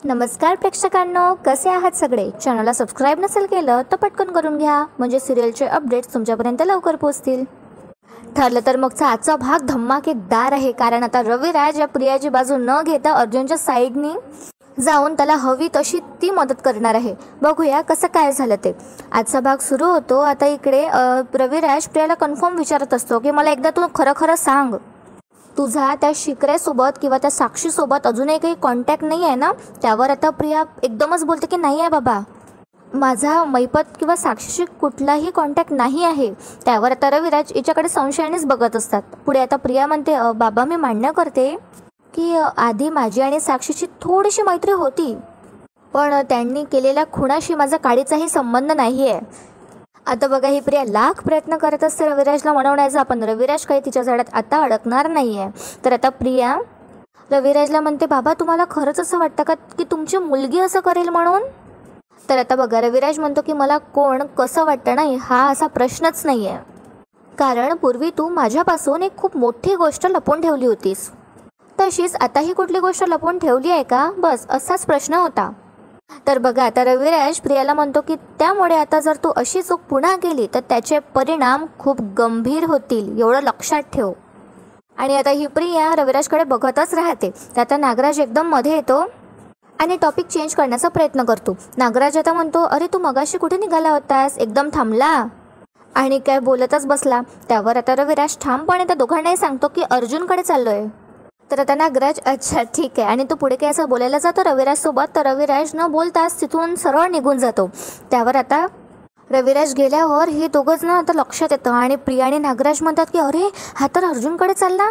नमस्कार प्रेक्षकांनो, कसे आहात सगळे? चॅनलला सबस्क्राईब नसेल केलं तर पटकन करून घ्या, म्हणजे सिरियलचे अपडेट्स तुमच्यापर्यंत लवकर पोहोचतील. ठरलं तर मगचा आजचा भाग धमाकेदार आहे, कारण आता रविराज या प्रियाची बाजू न घेता अर्जुनच्या साईडनी जाऊन त्याला हवी तशी ती मदत करणार आहे. बघूया कसं काय झालं ते. आजचा भाग सुरू होतो. आता इकडे रविराज प्रियाला कन्फर्म विचारत असतो की मला एकदा तू खरं खरं सांग, तुझा त्या शिकऱ्यासोबत किंवा त्या साक्षीसोबत अजूनही काही कॉन्टॅक्ट नाही आहे ना? त्यावर आता प्रिया एकदमच बोलते की नाही आहे बाबा, माझा मैपत किंवा साक्षीशी कुठलाही कॉन्टॅक्ट नाही आहे. त्यावर आता रविराज हिच्याकडे संशयानेच बघत असतात. पुढे आता प्रिया म्हणते बाबा, मी मान्य करते की आधी माझी आणि साक्षीची थोडीशी मैत्री होती, पण त्यांनी केलेल्या खुणाशी माझा काडीचाही संबंध नाही आहे. आता बघा, ही प्रिया लाख प्रयत्न करत असते रविराजला म्हणवण्याचा, पण रविराज काही तिच्या जाळ्यात आता अडकणार नाही आहे. तर आता प्रिया रविराजला म्हणते, बाबा तुम्हाला खरंच असं वाटतं का की तुमची मुलगी असं करेल म्हणून? तर आता बघा, रविराज म्हणतो की मला कोण कसं वाटतं नाही हा असा प्रश्नच नाही आहे, कारण पूर्वी तू माझ्यापासून एक खूप मोठी गोष्ट लपवून ठेवली होतीस, तशीच आता ही कुठली गोष्ट लपवून ठेवली आहे का? बस असाच प्रश्न होता. तर बघा, आता रविराज प्रियाला म्हणतो की त्यामुळे आता जर तू अशी चूक पुन्हा केली तर त्याचे परिणाम खूप गंभीर होतील, एवढं लक्षात ठेव. आणि आता ही प्रिया रविराजकडे बघतच राहते. तर आता नागराज एकदम मध्ये येतो आणि टॉपिक चेंज करण्याचा प्रयत्न करतो. नागराज आता म्हणतो, अरे तू मगाशी कुठे निघाला होतास? एकदम थांबला आणि काय बोलतच बसला. त्यावर आता रविराज ठामपणे त्या दोघांनाही सांगतो की अर्जुनकडे चाललोय. तर आता नागराज, अच्छा ठीक आहे, आणि तू पुढे काय असं बोलायला जातो रविराजसोबत. तर रविराज न बोलताच तिथून सरळ निघून जातो. त्यावर आता रविराज गेल्यावर हे दोघंच ना आता लक्षात येतं आणि प्रिया आणि नागराज म्हणतात की अरे हा तर अर्जुनकडे चालला.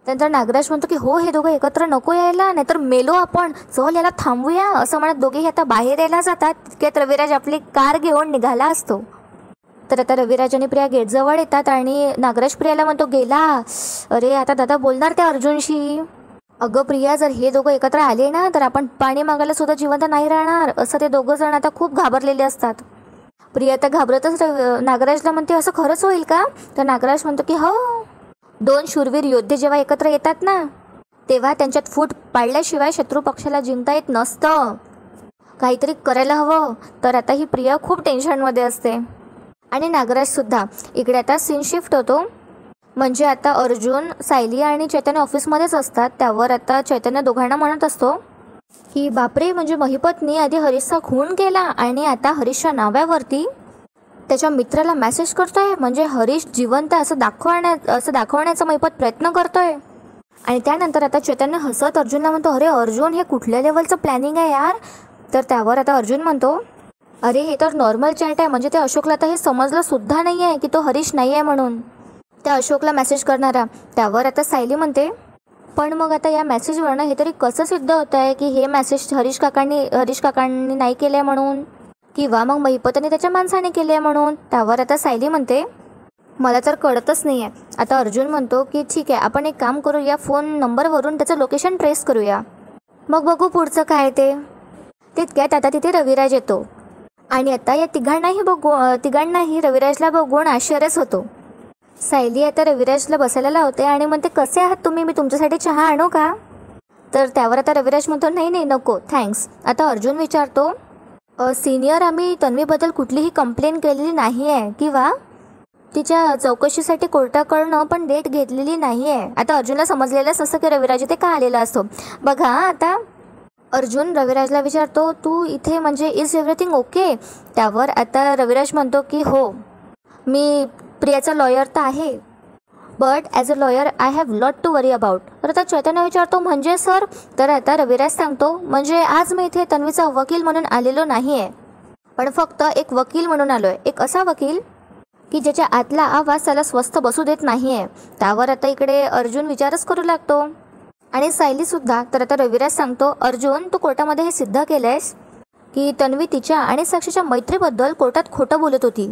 त्यानंतर नागराज म्हणतो की हो, हे दोघं एकत्र नको यायला, नाहीतर मेलो आपण, चल याला थांबूया, असं म्हणत दोघेही आता बाहेर यायला जातात. तितक्यात रविराज आपली कार घेऊन निघाला असतो. तर आता रविराज आणि प्रिया गेटजवळ येतात आणि नागराज प्रियाला म्हणतो, गेला? अरे आता दादा बोलणार त्या अर्जुनशी. अगं प्रिया, जर हे दोघं एकत्र आले ना तर आपण पाणी मागायला सुद्धा जिवंत नाही राहणार, असं ते दोघं जण आता खूप घाबरलेले असतात. प्रिया आता घाबरतच नागराजला म्हणते, असं खरंच होईल का? तर नागराज म्हणतो की हो, दोन शूरवीर योद्धे जेव्हा एकत्र येतात ना तेव्हा त्यांच्यात फूट पाडल्याशिवाय शत्रू पक्षाला जिंकता येत नसतं, काहीतरी करायला हवं. तर आता ही प्रिया खूप टेन्शनमध्ये असते आणि नागराजसुद्धा. इकडे आता सीन शिफ्ट होतो, म्हणजे आता अर्जुन, सायली आणि चैतन्य ऑफिसमध्येच असतात. त्यावर आता चैतन्य दोघांना म्हणत असतो की बापरे, म्हणजे महिपतनी आधी हरीशचा खून केला आणि आता हरीशच्या नावावरती त्याच्या मित्राला मेसेज करतोय, म्हणजे हरीश जिवंत असं दाखवण्याचा महिपत प्रयत्न करतोय. आणि त्यानंतर आता चैतन्य हसत अर्जुनला म्हणतो, अरे अर्जुन, हे कुठल्या लेवलचं प्लॅनिंग आहे यार? तर त्यावर आता अर्जुन म्हणतो, अरे हे तर नॉर्मल चॅट आहे, म्हणजे ते अशोकला तर हे समजलं सुद्धा नाही आहे की तो हरीश नाही आहे म्हणून, त्या अशोकला मेसेज करणारा. त्यावर आता सायली म्हणते, पण मग आता या मेसेजवरनं हे तरी कसं सिद्ध होत आहे की हे मेसेज हरीश काकांनी नाही केले म्हणून, किंवा मग महिपतने त्याच्या माणसाने केले म्हणून. त्यावर आता सायली म्हणते, मला तर कळतच नाही आहे. आता अर्जुन म्हणतो की ठीक आहे, आपण एक काम करूया, फोन नंबरवरून त्याचं लोकेशन ट्रेस करूया, मग बघू पुढचं काय ते. तितक्यात आता तिथे रविराज येतो आणि आता या तिघांनाही रविराजला बघून आश्चर्यच होतो. सायली आता रविराजला बसायला लावते आणि म्हणते, कसे आहात तुम्ही? मी तुमच्यासाठी चहा आणू का? तर त्यावर आता रविराज म्हणतो, नाही नाही नको थँक्स. आता अर्जुन विचारतो, सिनियर, आम्ही तन्वीबद्दल कुठलीही कंप्लेंट केलेली नाही आहे किंवा तिच्या चौकशीसाठी कोर्टाकडनं पण डेट घेतलेली नाही आहे. आता अर्जुनला समजलेलंच असं की रविराज इथे का आलेला असतो. बघा, आता अर्जुन रविराजला विचारतो, तू इथे म्हणजे इज एव्हरीथिंग ओके? त्यावर आता रविराज म्हणतो की हो, मी प्रियाचा लॉयर तर आहे, but as a lawyer I have lot to worry about. तर आता चैतन्य विचारतो, म्हणजे सर? तर आता रविराज सांगतो, म्हणजे आज मी इथे तन्वीचा वकील म्हणून आलेलो नाही आहे, पण फक्त एक वकील म्हणून आलो आहे, एक असा वकील की ज्याच्या आतला आवाज त्याला स्वस्थ बसू देत नाही आहे. त्यावर आता इकडे अर्जुन विचारच करू लागतो आणि सायलीसुद्धा. तर आता रविराज सांगतो, अर्जुन, तू कोर्टामध्ये हे सिद्ध केलं आहेस की तन्वी तिच्या आणि साक्षीच्या मैत्रीबद्दल कोर्टात खोटं बोलत होती,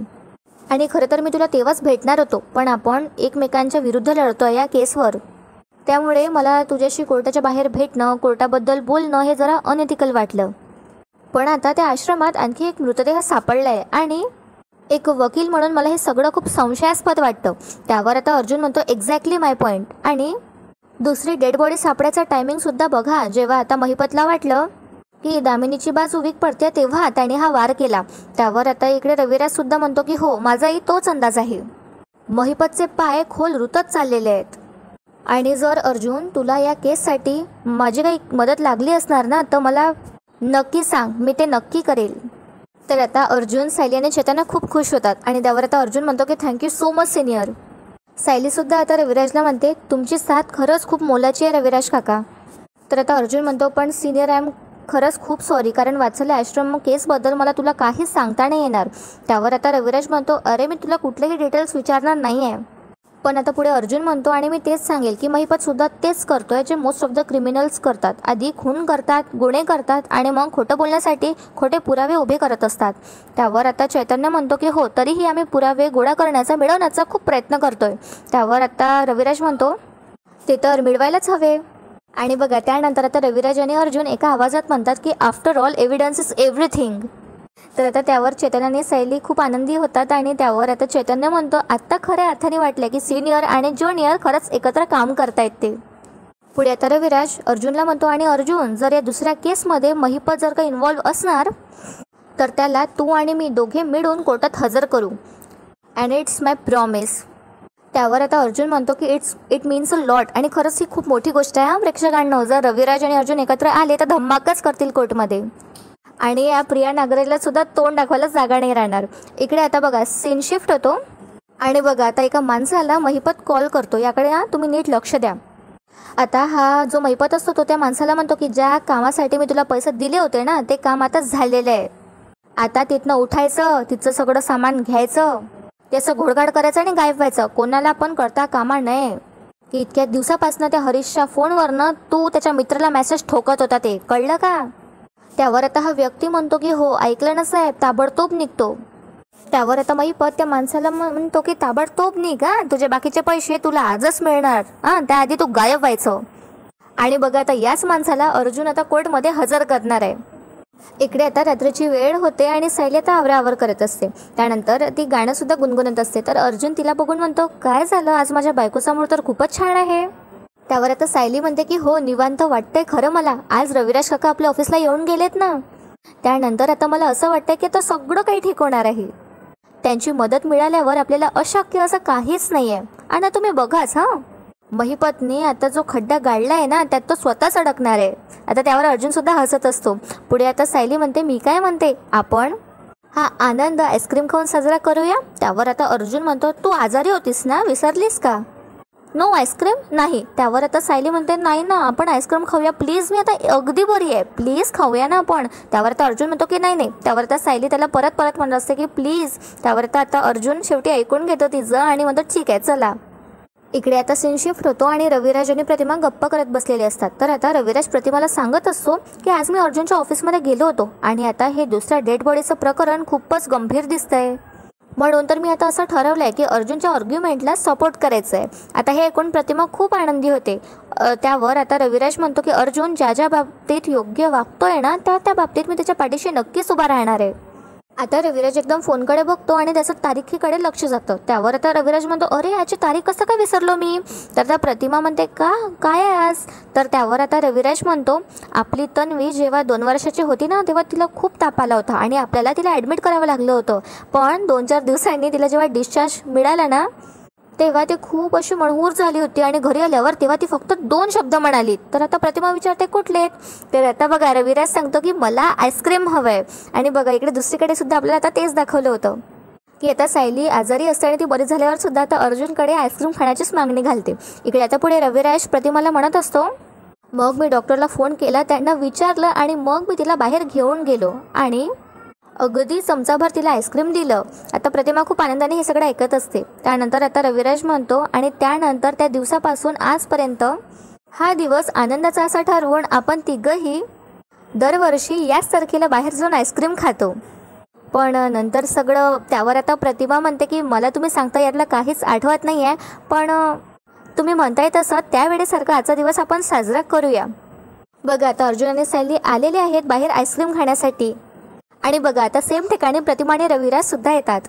आणि खरं तर मी तुला तेव्हाच भेटणार होतो, पण आपण एकमेकांच्या विरुद्ध लढतो या केसवर, त्यामुळे मला तुझ्याशी कोर्टाच्या बाहेर भेटणं, कोर्टाबद्दल बोलणं हे जरा अनएथिकल वाटलं. पण आता त्या आश्रमात आणखी एक मृतदेह सापडला आहे आणि एक वकील म्हणून मला हे सगळं खूप संशयास्पद वाटतं. त्यावर आता अर्जुन म्हणतो, एक्झॅक्टली माय पॉईंट. आणि दुसरी डेड बॉडी सापडायचा टायमिंगसुद्धा बघा, जेव्हा आता महिपतला वाटलं की दामिनीची बाजू वीक पडते तेव्हा त्याने हा वार केला. त्यावर आता इकडे रविराज सुद्धा म्हणतो की हो, माझाही तोच अंदाज आहे. महिपतचे पाय खोल रुतत चाललेले आहेत. आणि जर अर्जुन तुला या केससाठी माझी काही मदत लागली असणार ना, तर मला नक्की सांग, मी ते नक्की करेल. तर आता अर्जुन, सायली आणि चेतना खूप खुश होतात. आणि त्यावर आता अर्जुन म्हणतो की थँक्यू सो मच सिनियर. सायलीसुद्धा आता रविराजला म्हणते तुमची साथ खरंच खूप मोलाची आहे रविराज काका. तर आता अर्जुन म्हणतो पण सिनियर, आय एम खरंच खूप सॉरी, कारण वात्सल्य आश्रम केसबद्दल मला तुला काहीच सांगता नाही येणार. त्यावर आता रविराज म्हणतो अरे, मी तुला कुठलेही डिटेल्स विचारणार नाही आहे. पण आता पुढे अर्जुन म्हणतो आणि मी तेच सांगेल की महिपतसुद्धा तेच करतोय जे मोस्ट ऑफ द क्रिमिनल्स करतात. आधी खून करतात, गुन्हे करतात आणि मग खोटं बोलण्यासाठी खोटे पुरावे उभे करत असतात. त्यावर आता चैतन्य म्हणतो की हो, तरीही आम्ही पुरावे गोळा करण्याचा, मिळवण्याचा खूप प्रयत्न करतोय. त्यावर आता रविराज म्हणतो ते तर मिळवायलाच हवे. आणि बघा, त्यानंतर आता रविराज आणि अर्जुन एका आवाजात म्हणतात की after all evidence is everything. तर आता त्यावर चैतन्य आणि सायली खूप आनंदी होतात. आणि त्यावर आता चैतन्य म्हणतो आत्ता खऱ्या अर्थाने वाटलं की सिनियर आणि ज्युनियर खरंच एकत्र काम करतायत ते. पुढे आता रविराज अर्जुनला म्हणतो आणि अर्जुन, जर या दुसऱ्या केसमध्ये महिपत जर का इन्व्हॉल्व असणार तर त्याला तू आणि मी दोघे मिळून कोर्टात हजर करू. And it's my promise. त्यावर आता अर्जुन म्हणतो की इट मीन्स अ लॉट. आणि खरंच ही खूप मोठी गोष्ट आहे प्रेक्षकांना. जर रविराज आणि अर्जुन एकत्र आले तर धमाकाच करतील कोर्टमध्ये. आणि या प्रिया नागरेला सुद्धा तोंड दाखवायला जागा नाही राहणार. इकडे आता बघा सीन शिफ्ट होतो. आणि बघा आता एका माणसाला महिपत कॉल करतो. याकडे ना तुम्ही नीट लक्ष द्या. आता हा जो महिपत असतो तो त्या माणसाला म्हणतो की ज्या कामासाठी मी तुला पैसे दिले होते ना, ते काम आता झालेलं आहे. आता तिथनं उठायचं, तिचं सगळं सामान घ्यायचं, त्याचं घोडघाड करायचं आणि गायब व्हायचं. कोणाला पण कळता कामा नये की इतक्या दिवसापासून त्या हरीशच्या फोनवरनं तू त्याच्या मित्राला मेसेज ठोकत होता, ते कळलं का? त्यावर आता हा व्यक्ती म्हणतो की हो, ऐकलं ना साहेब, ताबडतोब निघतो. त्यावर आता महिपत त्या माणसाला म्हणतो की ताबडतोब निघ, तुझे बाकीचे पैसे तुला आजच मिळणार, त्याआधी तू गायब व्हायचं. आणि बघा आता याच माणसाला अर्जुन आता कोर्टमध्ये हजर करणार आहे. इकडे आता रात्रीची वेळ होते आणि सायली आता आवराआवर करत असते. त्यानंतर ती गाणं सुद्धा गुणगुणत असते. तर अर्जुन तिला बघून म्हणतो काय झालं, आज माझ्या बायकोसमोर तर खूपच छान आहे. त्यावर आता सायली म्हणते की हो, निवांत वाटतंय खरं मला. आज रविराज काका आपल्या ऑफिसला येऊन गेलेत ना. त्यानंतर आता मला असं वाटतंय की आता सगळं काही ठीक होणार आहे. त्यांची मदत मिळाल्यावर आपल्याला अशक्य असं काहीच नाही आहे. आणि तुम्ही बघाच महिपतने आता जो खड्डा गाडला आहे ना, त्यात तो स्वतःच अडकणार आहे. आता त्यावर अर्जुन सुद्धा हसत असतो. पुढे आता सायली म्हणते मी काय म्हणते, आपण हा आनंद आईस्क्रीम खाऊन साजरा करूया. त्यावर आता अर्जुन म्हणतो तू आजारी होतीस ना, विसरलीस का? नो आईस्क्रीम नाही. त्यावर आता सायली म्हणते नाही ना, आपण आईस्क्रीम खाऊया प्लीज, मी आता अगदी बरी आहे, प्लीज खाऊया ना आपण. त्यावर आता अर्जुन म्हणतो की नाही नाही. त्यावर आता सायली त्याला परत म्हणत असते की प्लीज. त्यावर आता अर्जुन शेवटी ऐकून घेतो तिचं आणि म्हणतो ठीक आहे चला. इकडे आता सीन शिफ्ट होतो आणि रविराज आणि प्रतिमा गप्पा करत बसलेले असतात. तर आता रविराज प्रतिमाला सांगत असतो की आज मी अर्जुनच्या ऑफिसमध्ये गेलो होतो आणि आता हे दुसऱ्या डेड बॉडीचं प्रकरण खूपच गंभीर दिसतंय, म्हणून तर मी आता असं ठरवलं आहे की अर्जुनच्या आर्ग्युमेंटला सपोर्ट करायचं आहे. आता हे ऐकून प्रतिमा खूप आनंदी होते. त्यावर आता रविराज म्हणतो की अर्जुन ज्या बाबतीत योग्य वागतोय ना, त्या बाबतीत मी त्याच्या पाठीशी नक्कीच उभा राहणार आहे. आता रविराज एकदम फोनकडे बघतो आणि त्याचं तारीखीकडे लक्ष जातं. त्यावर आता रविराज म्हणतो अरे याची तारीख कसं काय विसरलो मी. तर त्या प्रतिमा म्हणते काय आहे आज. तर त्यावर आता रविराज म्हणतो आपली तन्वी जेव्हा 2 वर्षाची होती ना, तेव्हा तिला खूप ताप आला होता आणि आपल्याला तिला ॲडमिट करावं लागलं होतं. पण 2-4 दिवसांनी तिला जेव्हा डिस्चार्ज मिळाला ना, तेव्हा ती खूप अशी मणहूर झाली होती आणि घरी आल्यावर तेव्हा ती फक्त 2 शब्द म्हणाली. तर आता प्रतिमा विचारते कुठले. तर आता बघा रविराज सांगतो की मला आईस्क्रीम हवं आहे. आणि बघा इकडे दुसरीकडे सुद्धा आपल्याला आता तेच दाखवलं होतं की आता सायली आजारी असते आणि ती बरी झाल्यावर सुद्धा आता अर्जुनकडे आईस्क्रीम खाण्याचीच मागणी घालते. इकडे आता पुढे रविराज प्रतिमाला म्हणत असतो मग मी डॉक्टरला फोन केला, त्यांना विचारलं आणि मग मी तिला बाहेर घेऊन गेलो आणि अगदी चमचाभर तिला आईस्क्रीम दिलं. आता प्रतिमा खूप आनंदाने हे सगळं ऐकत असते. त्यानंतर आता रविराज म्हणतो आणि त्यानंतर त्या दिवसापासून आजपर्यंत हा दिवस आनंदाचा असा ठरवून आपण तिघंही दरवर्षी याच तारखेला बाहेर जाऊन आईस्क्रीम खातो. पण नंतर सगळं. त्यावर आता प्रतिमा म्हणते की मला तुम्ही सांगता यातलं काहीच आठवत नाही आहे, पण तुम्ही म्हणताय तसं त्यावेळेसारखा आजचा दिवस आपण साजरा करूया. बघा आता अर्जुन आणि सायली आलेले आहेत बाहेर आईस्क्रीम खाण्यासाठी. आणि बघा आता सेम ठिकाणी प्रतिमा आणि रविराज सुद्धा येतात.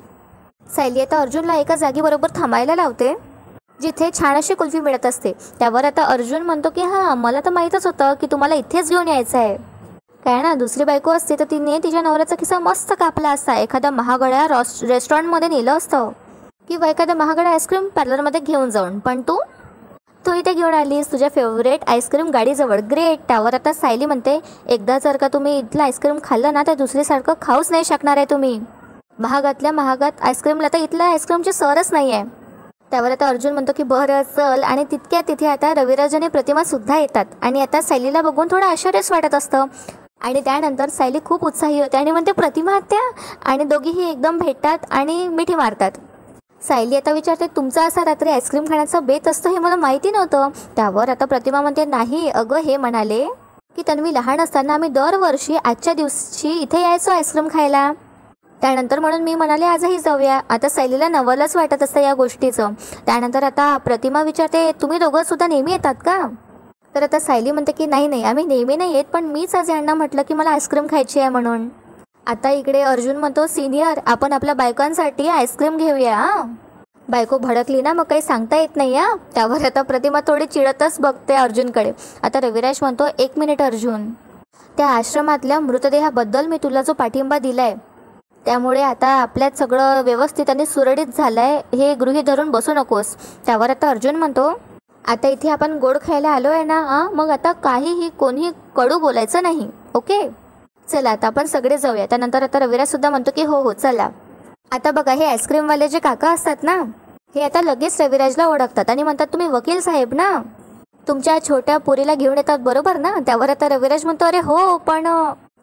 सायली आता अर्जुनला एका जागेबरोबर थांबायला लावते जिथे छान अशी कुल्फी मिळत असते. त्यावर आता अर्जुन म्हणतो की हां मला तर माहीतच होतं की तुम्हाला इथेच घेऊन यायचं आहे. काय ना, दुसरी बायको असते तर तिने तिच्या नवऱ्याचा खिसा मस्त कापला असता, एखाद्या महागड्या रेस्टॉरंटमध्ये नेलं असतं किंवा एखाद्या महागड्या आईस्क्रीम पार्लरमध्ये घेऊन जाऊन. पण तू इथे घेऊन आलीस तुझ्या फेवरेट आईस्क्रीम गाडीजवळ. ग्रेट. त्यावर आता सायली म्हणते, एकदा जर का तुम्ही इथलं आईस्क्रीम खाल्लं ना तर दुसरीसारखं खाऊच नाही शकणार आहे तुम्ही. महागातल्या महागात आईस्क्रीमला तर इथल्या आईस्क्रीमची सरच नाही आहे. त्यावर आता अर्जुन म्हणतो की बरं चल. आणि तितक्या तिथे आता रविराज आणि प्रतिमासुद्धा येतात आणि आता सायलीला बघून थोडं आश्चर्यच वाटत असतं. आणि त्यानंतर सायली खूप उत्साही होते आणि म्हणते प्रतिमा आत्या. आणि दोघीही एकदम भेटतात आणि मिठी मारतात. सायली आता विचारते, तुमचा असा रात्री आईस्क्रीम खाण्याचा बेत असतो हे मला माहिती नव्हतं. त्यावर आता प्रतिमा म्हणते, नाही अगं, हे म्हणाले की तन्वी लहान असताना आम्ही दरवर्षी आजच्या दिवशी इथे यायचो आईस्क्रीम खायला. त्यानंतर म्हणून मी म्हणाले आजही जाऊया. आता सायलीला नवलच वाटत असतं या गोष्टीचं. त्यानंतर आता प्रतिमा विचारते, तुम्ही दोघं सुद्धा नेहमी येतात का? तर आता सायली म्हणते की नाही आम्ही नेहमी नाही येत, पण मीच आज यांना म्हटलं की मला आईस्क्रीम खायची आहे म्हणून. आता इकडे अर्जुन म्हणतो, सिनियर आपण आपल्या बायकांसाठी आईस्क्रीम घेऊया. बायको भडकली ना मग काही सांगता येत नाही या. त्यावर आता प्रतिमा थोडी चिडतच बघते अर्जुनकडे. आता रविराज म्हणतो, 1 मिनिट अर्जुन, त्या आश्रमातल्या मृतदेहाबद्दल मी तुला जो पाठिंबा दिलाय त्यामुळे आता आपल्यात सगळं व्यवस्थित आणि सुरळीत झालंय हे गृहीत धरून बसू नकोस. त्यावर आता अर्जुन म्हणतो, आता इथे आपण गोड खायला आलो आहे ना, मग आता काहीही कोणीही कडू बोलायचं नाही. ओके चला आता आपण सगळे जाऊया. त्यानंतर आता रविराज सुद्धा म्हणतो की हो चला. आता बघा, हे आईस्क्रीमवाले जे काका असतात ना हे आता लगेच रविराजला ओळखतात आणि म्हणतात, तुम्ही वकील साहेब ना, तुमच्या छोट्या पोरीला घेऊन येतात बरोबर ना. त्यावर आता रविराज म्हणतो, अरे हो, पण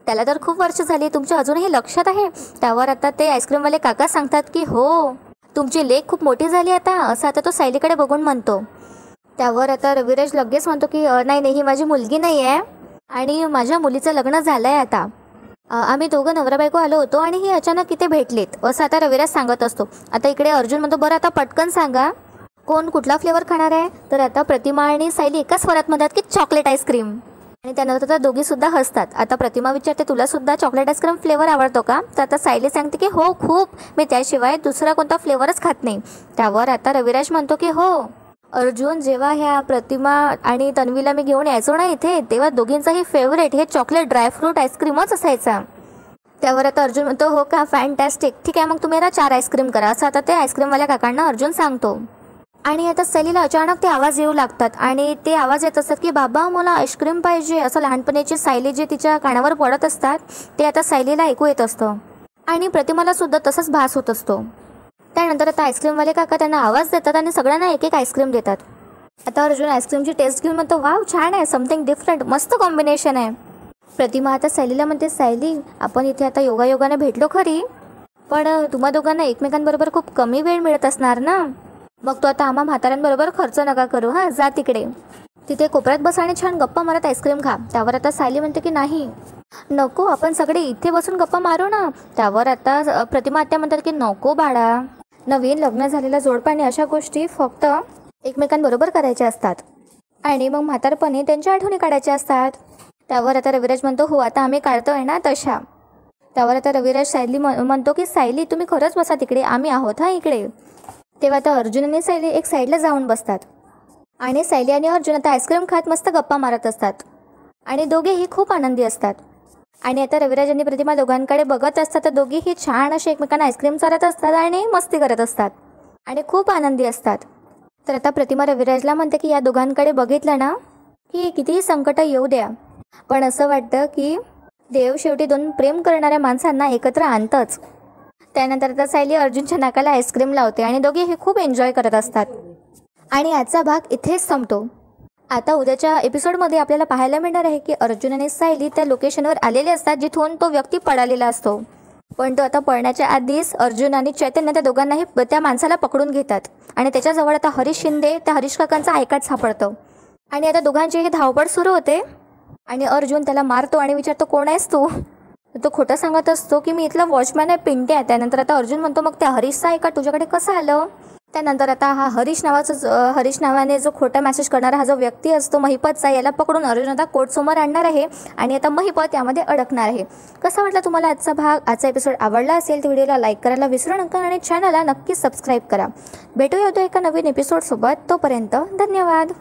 त्याला तर खूप वर्ष झाली, तुमच्या अजूनही लक्षात आहे. त्यावर आता ते आईस्क्रीमवाले काका सांगतात की हो, तुमची लेक खूप मोठी झाली आता, असं आता तो सायलीकडे बघून म्हणतो. त्यावर आता रविराज लगेच म्हणतो की नाही ही माझी मुलगी नाही आहे आणि माझ्या मुलीचं लग्न झालं आहे आता. आम्ही दोघं नवरा बायको आलो होतो आणि ही अचानक इथे भेटलीत, असं आता रविराज सांगत असतो. आता इकडे अर्जुन म्हणतो, बरं आता पटकन सांगा कोण कुठला फ्लेवर खाणार आहे. तर आता प्रतिमा आणि सायली एकाच स्वरात म्हणतात की चॉकलेट आईस्क्रीम. आणि त्यानंतर आता दोघीसुद्धा हसतात. आता प्रतिमा विचारते, तुला सुद्धा चॉकलेट आईस्क्रीम फ्लेवर आवडतो का? तर आता सायली सांगते की हो खूप, मी त्याशिवाय दुसरा कोणता फ्लेवरच खात नाही. त्यावर आता रविराज म्हणतो की हो अर्जुन, जेव्हा ह्या प्रतिमा आणि तन्वीला मी घेऊन यायचो ना इथे तेव्हा दोघींचाही फेवरेट हे चॉकलेट ड्रायफ्रूट आईस्क्रीमच असायचा. त्यावर आता अर्जुन म्हणतो, हो का, फॅन्टॅस्टिक, ठीक आहे मग तुम्ही आता 4 आईस्क्रीम करा, असं आता ते आईस्क्रीमवाल्या काकांना अर्जुन सांगतो. आणि आता सायलीला अचानक ते आवाज येऊ लागतात आणि ते आवाज येत असतात की बाबा मला आईस्क्रीम पाहिजे, असं लहानपणीची सायली जे तिच्या कानावर पडत असतात ते आता सायलीला ऐकू येत असतं. आणि प्रतिमाला सुद्धा तसंच भास होत असतो. त्यानंतर आता आईस्क्रीमवाले काका त्यांना आवाज देतात आणि सगळ्यांना एक आईस्क्रीम देतात. आता अर्जुन आईस्क्रीमची टेस्ट घेऊन म्हणतो, वाव छान आहे, समथिंग डिफरंट, मस्त कॉम्बिनेशन आहे. प्रतिमा आता सायलीला म्हणते, सायली आपण इथे आता योगायोगाने भेटलो खरी, पण तुम्हा दोघांना एकमेकांबरोबर खूप कमी वेळ मिळत असणार ना, मग तो आता आम्हा म्हाताऱ्यांबरोबर खर्च नका करू, हां जा तिकडे, तिथे कोपऱ्यात बस आणि छान गप्पा मारत आईस्क्रीम खा. त्यावर आता सायली म्हणते की नाही नको, आपण सगळे इथे बसून गप्पा मारू ना. त्यावर आता प्रतिमा आत्या म्हणतात की नको बाळा, नवीन लग्न झालेल्या जोडपाने अशा गोष्टी फक्त एकमेकांबरोबर करायच्या असतात आणि मग म्हातारपणी त्यांच्या आठवणी काढायच्या असतात. त्यावर आता रविराज म्हणतो, हो आता आम्ही काढतोय ना तशा. त्यावर आता रविराज सायली म्हणतो की सायली तुम्ही खरंच बसा तिकडे, आम्ही आहोत हां इकडे. तेव्हा आता अर्जुन आणि सायली एक साईडला जाऊन बसतात आणि सायली आणि अर्जुन आता आईस्क्रीम खात मस्त गप्पा मारत असतात आणि दोघेही खूप आनंदी असतात. आणि आता रविराज आणि प्रतिमा दोघांकडे बघत असतात तर दोघेही छान असे एकमेकांना आईस्क्रीम चारत असतात आणि मस्ती करत असतात आणि खूप आनंदी असतात. तर आता प्रतिमा रविराजला म्हणते की या दोघांकडे बघितलं ना की कितीही संकट येऊ द्या, पण असं वाटतं की देव शेवटी 2 प्रेम करणाऱ्या माणसांना एकत्र आणतंच. त्यानंतर आता सायली अर्जुनच्या नाकाला आईस्क्रीम लावते आणि दोघे हे खूप एन्जॉय करत असतात. आणि आजचा भाग इथेच संपतो. आता उद्याच्या एपिसोडमध्ये आपल्याला पाहायला मिळणार आहे की अर्जुन आणि सायली त्या लोकेशनवर आलेले असतात जिथून तो व्यक्ती पळालेला असतो, पण तो आता पळण्याच्या आधीच अर्जुन आणि चैतन्य त्या दोघांनाही त्या माणसाला पकडून घेतात आणि त्याच्याजवळ आता हरीश शिंदे त्या हरीश काकांचा आयकाट सापडतो. आणि आता दोघांची ही धावपळ सुरू होते आणि अर्जुन त्याला मारतो आणि विचारतो, कोण आहेस तू? तो खोटं सांगत असतो की मी इथला वॉचमॅन आहे, पिंट्या. त्यानंतर आता अर्जुन म्हणतो, मग त्या हरीशचा आयकाट तुझ्याकडे कसं आलं? त्यानंतर आता हा हरीश नावाने जो खोटा मेसेज करणारा हा जो व्यक्ती असतो महिपतचा, याला पकडून अर्जुन आता कोर्टसमोर आणणार आहे आणि आता महिपत यामध्ये अडकणार आहे. कसा वाटला तुम्हाला आजचा भाग? आजचा एपिसोड आवडला असेल तर व्हिडिओला लाईक करायला विसरू नका आणि चॅनलला नक्की सबस्क्राईब करा. भेटूया उद्या एका नवीन एपिसोडसोबत. तोपर्यंत धन्यवाद.